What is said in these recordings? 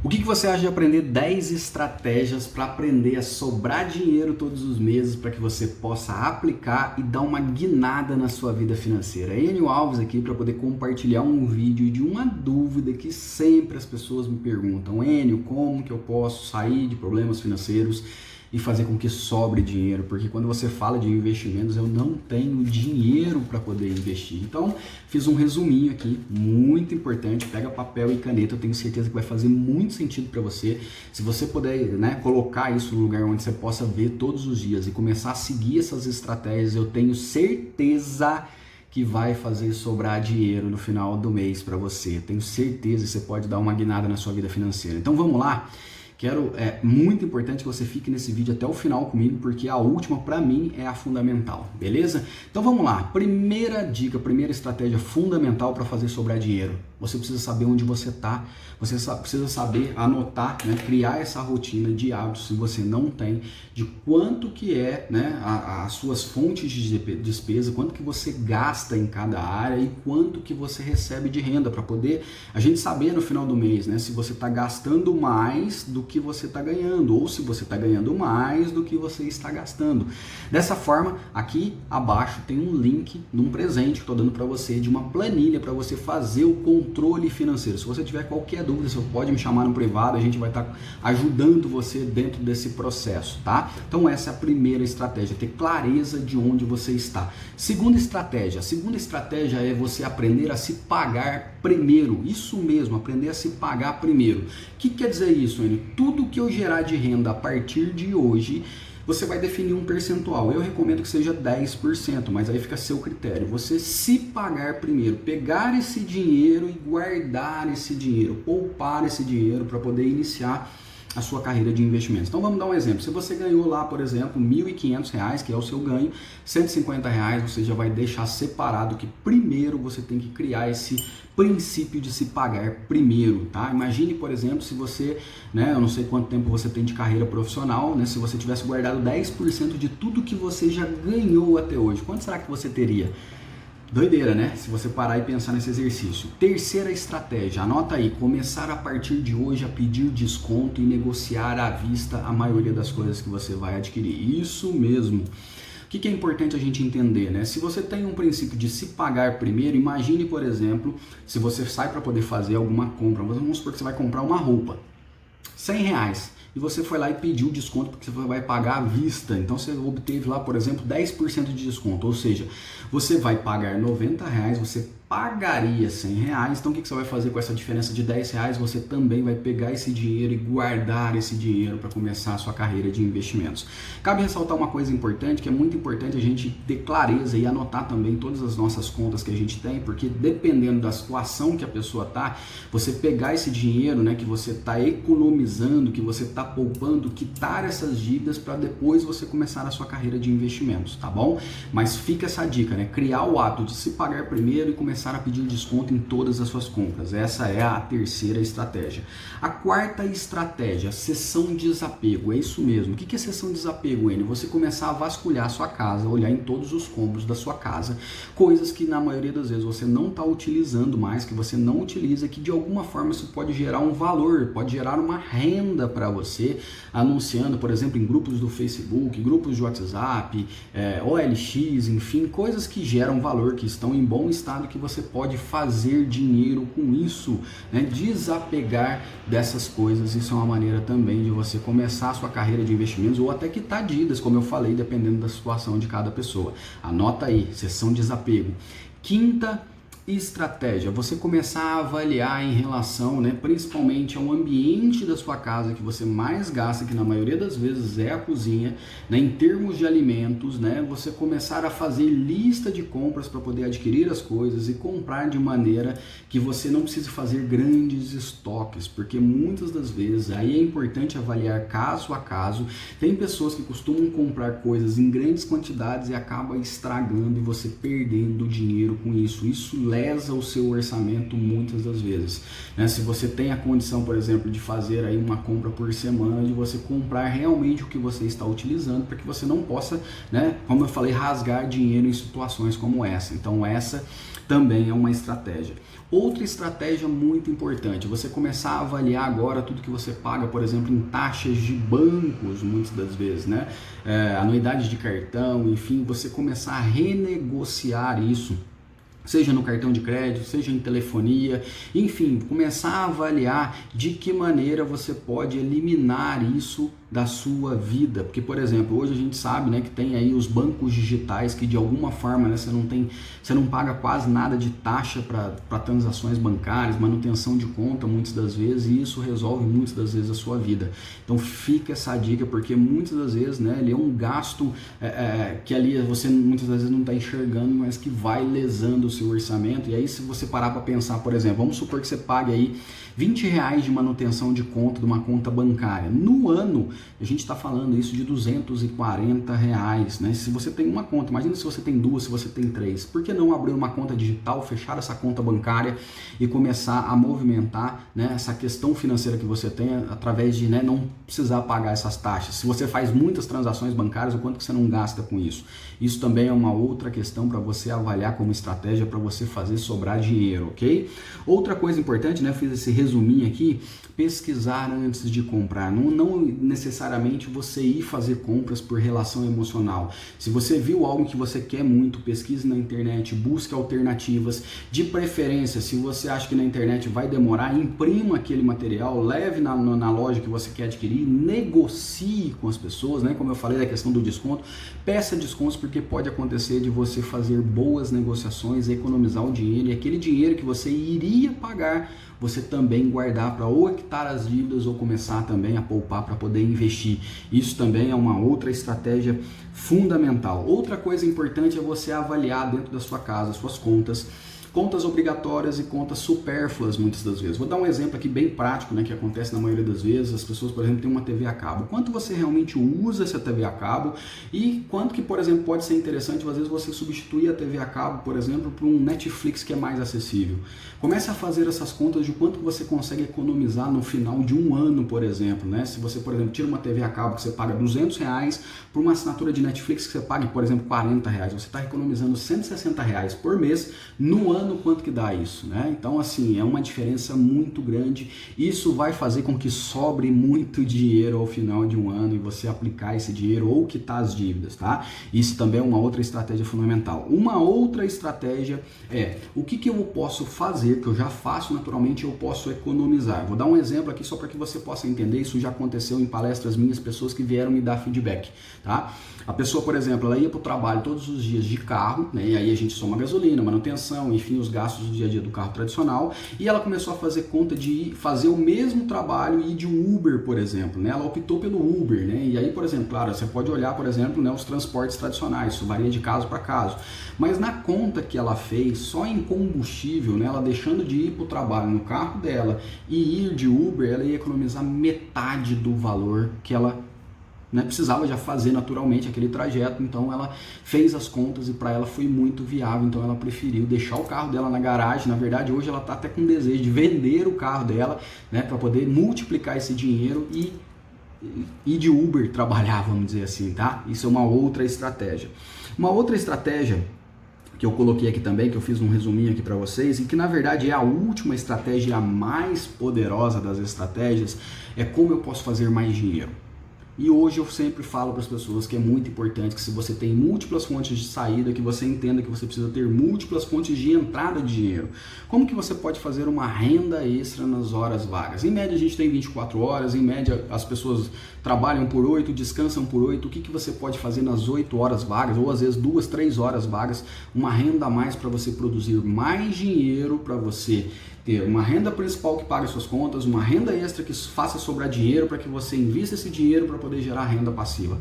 O que você acha de aprender 10 estratégias para aprender a sobrar dinheiro todos os meses para que você possa aplicar e dar uma guinada na sua vida financeira? Enio Alves aqui para poder compartilhar um vídeo de uma dúvida que sempre as pessoas me perguntam. Enio, como que eu posso sair de problemas financeiros e fazer com que sobre dinheiro? Porque quando você fala de investimentos, eu não tenho dinheiro para poder investir. Então, fiz um resuminho aqui, muito importante. Pega papel e caneta, eu tenho certeza que vai fazer muito sentido para você. Se você puder, colocar isso no lugar onde você possa ver todos os dias e começar a seguir essas estratégias, eu tenho certeza que vai fazer sobrar dinheiro no final do mês para você. Tenho certeza que você pode dar uma guinada na sua vida financeira. Então, vamos lá. É muito importante que você fique nesse vídeo até o final comigo, porque a última para mim é a fundamental, beleza? Então vamos lá, primeira dica, primeira estratégia fundamental para fazer sobrar dinheiro. Você precisa saber onde você está, você precisa saber anotar, criar essa rotina de hábitos, se você não tem, de quanto que é as suas fontes de despesa, quanto que você gasta em cada área e quanto que você recebe de renda, para poder a gente saber no final do mês, se você está gastando mais do que você está ganhando, ou se você está ganhando mais do que você está gastando. Dessa forma, aqui abaixo tem um link num presente que estou dando para você, de uma planilha para você fazer o controle financeiro. Se você tiver qualquer dúvida, você pode me chamar no privado, a gente vai estar ajudando você dentro desse processo, tá? Então essa é a primeira estratégia, ter clareza de onde você está. Segunda estratégia, é você aprender a se pagar primeiro. Isso mesmo, aprender a se pagar primeiro. O que quer dizer isso, Enio? Tudo que eu gerar de renda a partir de hoje, você vai definir um percentual. Eu recomendo que seja 10%, mas aí fica a seu critério. Você se pagar primeiro, pegar esse dinheiro e guardar esse dinheiro, poupar esse dinheiro para poder iniciar a sua carreira de investimentos. Então vamos dar um exemplo. Se você ganhou lá, por exemplo, R$ 1.500, que é o seu ganho, R$ 150 você já vai deixar separado que primeiro você tem que criar esse princípio de se pagar primeiro, tá? Imagine, por exemplo, se você, eu não sei quanto tempo você tem de carreira profissional, se você tivesse guardado 10% de tudo que você já ganhou até hoje, quanto será que você teria? Doideira, né? Se você parar e pensar nesse exercício. Terceira estratégia, anota aí, começar a partir de hoje a pedir desconto e negociar à vista a maioria das coisas que você vai adquirir. Isso mesmo. O que é importante a gente entender, Se você tem um princípio de se pagar primeiro, imagine, por exemplo, se você sai para poder fazer alguma compra, vamos supor que você vai comprar uma roupa, R$ 100, e você foi lá e pediu desconto porque você vai pagar à vista, então você obteve lá, por exemplo, 10% de desconto, ou seja, você vai pagar R$ 90, você pagaria R$ 100, então o que você vai fazer com essa diferença de R$ 10? Você também vai pegar esse dinheiro e guardar esse dinheiro para começar a sua carreira de investimentos. Cabe ressaltar uma coisa importante, que é muito importante a gente ter clareza e anotar também todas as nossas contas que a gente tem, porque dependendo da situação que a pessoa tá, você pegar esse dinheiro, que você está economizando, que você está poupando, quitar essas dívidas para depois você começar a sua carreira de investimentos, tá bom? Mas fica essa dica, criar o hábito de se pagar primeiro e começar a pedir desconto em todas as suas compras. Essa é a terceira estratégia. A quarta estratégia, cessão de desapego. É isso mesmo. O que é cessão de desapego, Enio? Você começar a vasculhar a sua casa, olhar em todos os cômodos da sua casa, coisas que na maioria das vezes você não está utilizando mais, que você não utiliza, que de alguma forma isso pode gerar um valor, pode gerar uma renda para você, anunciando, por exemplo, em grupos do Facebook, grupos de WhatsApp, OLX, enfim, coisas que geram valor, que estão em bom estado, que você pode fazer dinheiro com isso, desapegar dessas coisas. Isso é uma maneira também de você começar a sua carreira de investimentos, ou até quitar dívidas, como eu falei, dependendo da situação de cada pessoa. Anota aí, cessão de desapego. Quinta estratégia, você começar a avaliar em relação, principalmente ao ambiente da sua casa que você mais gasta, que na maioria das vezes é a cozinha, em termos de alimentos, você começar a fazer lista de compras para poder adquirir as coisas e comprar de maneira que você não precise fazer grandes estoques, porque muitas das vezes aí é importante avaliar caso a caso. Tem pessoas que costumam comprar coisas em grandes quantidades e acaba estragando e você perdendo dinheiro com isso. Isso leva lesa o seu orçamento muitas das vezes, né? Se você tem a condição, por exemplo, de fazer aí uma compra por semana, de você comprar realmente o que você está utilizando, para que você não possa, né, como eu falei, rasgar dinheiro em situações como essa. Então essa também é uma estratégia. Outra estratégia muito importante, você começar a avaliar agora tudo que você paga, por exemplo, em taxas de bancos, muitas das vezes, né? Anuidade de cartão, enfim, você começar a renegociar isso, seja no cartão de crédito, seja em telefonia, enfim, começar a avaliar de que maneira você pode eliminar isso da sua vida, porque, por exemplo, hoje a gente sabe, né, que tem aí os bancos digitais que de alguma forma, né, você não paga quase nada de taxa para transações bancárias, manutenção de conta muitas das vezes, e isso resolve muitas das vezes a sua vida. Então fica essa dica, porque muitas das vezes, né, ele é um gasto que ali você muitas das vezes não está enxergando, mas que vai lesando o seu orçamento. E aí, se você parar para pensar, por exemplo, vamos supor que você pague aí R$20 de manutenção de conta de uma conta bancária. No ano, a gente está falando isso de R$240, né? Se você tem uma conta, imagina se você tem duas, se você tem três. Por que não abrir uma conta digital, fechar essa conta bancária e começar a movimentar, né, essa questão financeira que você tem através de, né, não precisar pagar essas taxas? Se você faz muitas transações bancárias, o quanto que você não gasta com isso? Isso também é uma outra questão para você avaliar como estratégia para você fazer sobrar dinheiro, ok? Outra coisa importante, né, eu fiz esse resuminho aqui, pesquisar antes de comprar. Não necessariamente você ir fazer compras por relação emocional. Se você viu algo que você quer muito, pesquise na internet, busque alternativas. De preferência, se você acha que na internet vai demorar, imprima aquele material, leve na loja que você quer adquirir, negocie com as pessoas, né? Como eu falei da questão do desconto, peça descontos, porque pode acontecer de você fazer boas negociações, economizar o dinheiro, e aquele dinheiro que você iria pagar, você também guardar para ou quitar as dívidas ou começar também a poupar para poder investir. Isso também é uma outra estratégia fundamental. Outra coisa importante é você avaliar dentro da sua casa suas contas obrigatórias e contas supérfluas muitas das vezes. Vou dar um exemplo aqui bem prático, né, que acontece na maioria das vezes. As pessoas, por exemplo, têm uma TV a cabo. Quanto você realmente usa essa TV a cabo e quanto que, por exemplo, pode ser interessante, às vezes, você substituir a TV a cabo, por exemplo, por um Netflix que é mais acessível. Comece a fazer essas contas de quanto você consegue economizar no final de um ano, por exemplo, né? Se você, por exemplo, tira uma TV a cabo que você paga R$200 por uma assinatura de Netflix que você paga, por exemplo, R$40, você está economizando R$160 por mês. No ano, quanto que dá isso, né? Então, assim, é uma diferença muito grande. Isso vai fazer com que sobre muito dinheiro ao final de um ano e você aplicar esse dinheiro ou quitar as dívidas, tá? Isso também é uma outra estratégia fundamental. Uma outra estratégia é o que eu posso fazer, que eu já faço naturalmente, eu posso economizar. Vou dar um exemplo aqui só para que você possa entender. Isso já aconteceu em palestras minhas, pessoas que vieram me dar feedback, tá? A pessoa, por exemplo, ela ia para o trabalho todos os dias de carro, né? E aí a gente soma gasolina, manutenção, enfim, os gastos do dia a dia do carro tradicional, e ela começou a fazer conta de fazer o mesmo trabalho e ir de um Uber, por exemplo, né? Ela optou pelo Uber, né? E aí, por exemplo, claro, você pode olhar, por exemplo, né, os transportes tradicionais, isso varia de caso para caso, mas na conta que ela fez, só em combustível, né, ela deixando de ir para o trabalho no carro dela e ir de Uber, ela ia economizar metade do valor que ela, né, precisava já fazer naturalmente aquele trajeto. Então ela fez as contas e para ela foi muito viável, então ela preferiu deixar o carro dela na garagem. Na verdade, hoje ela está até com desejo de vender o carro dela, né, para poder multiplicar esse dinheiro e de Uber trabalhar, vamos dizer assim, tá? Isso é uma outra estratégia. Uma outra estratégia que eu coloquei aqui também, que eu fiz um resuminho aqui para vocês, e que na verdade é a última estratégia, a mais poderosa das estratégias, é como eu posso fazer mais dinheiro. E hoje eu sempre falo para as pessoas que é muito importante que, se você tem múltiplas fontes de saída, que você entenda que você precisa ter múltiplas fontes de entrada de dinheiro. Como que você pode fazer uma renda extra nas horas vagas? Em média a gente tem 24 horas, em média as pessoas trabalham por 8, descansam por 8. O que você pode fazer nas 8 horas vagas, ou às vezes 2, 3 horas vagas, uma renda a mais para você produzir mais dinheiro, para você ter uma renda principal que pague suas contas, uma renda extra que faça sobrar dinheiro para que você invista esse dinheiro para poder gerar renda passiva.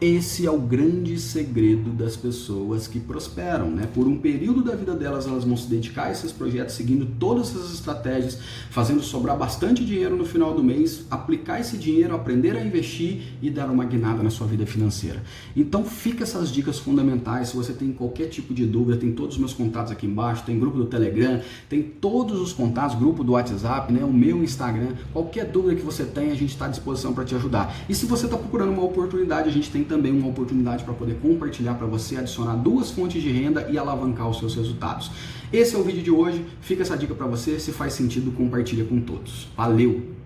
Esse é o grande segredo das pessoas que prosperam, né? Por um período da vida delas, elas vão se dedicar a esses projetos, seguindo todas essas estratégias, fazendo sobrar bastante dinheiro no final do mês, aplicar esse dinheiro, aprender a investir e dar uma guinada na sua vida financeira. Então fica essas dicas fundamentais. Se você tem qualquer tipo de dúvida, tem todos os meus contatos aqui embaixo, tem grupo do Telegram, tem todos os contatos, grupo do WhatsApp, né? O meu Instagram. Qualquer dúvida que você tenha, a gente está à disposição para te ajudar. E se você está procurando uma oportunidade, a gente tem também uma oportunidade para poder compartilhar para você, adicionar 2 fontes de renda e alavancar os seus resultados. Esse é o vídeo de hoje, fica essa dica para você, se faz sentido, compartilha com todos. Valeu!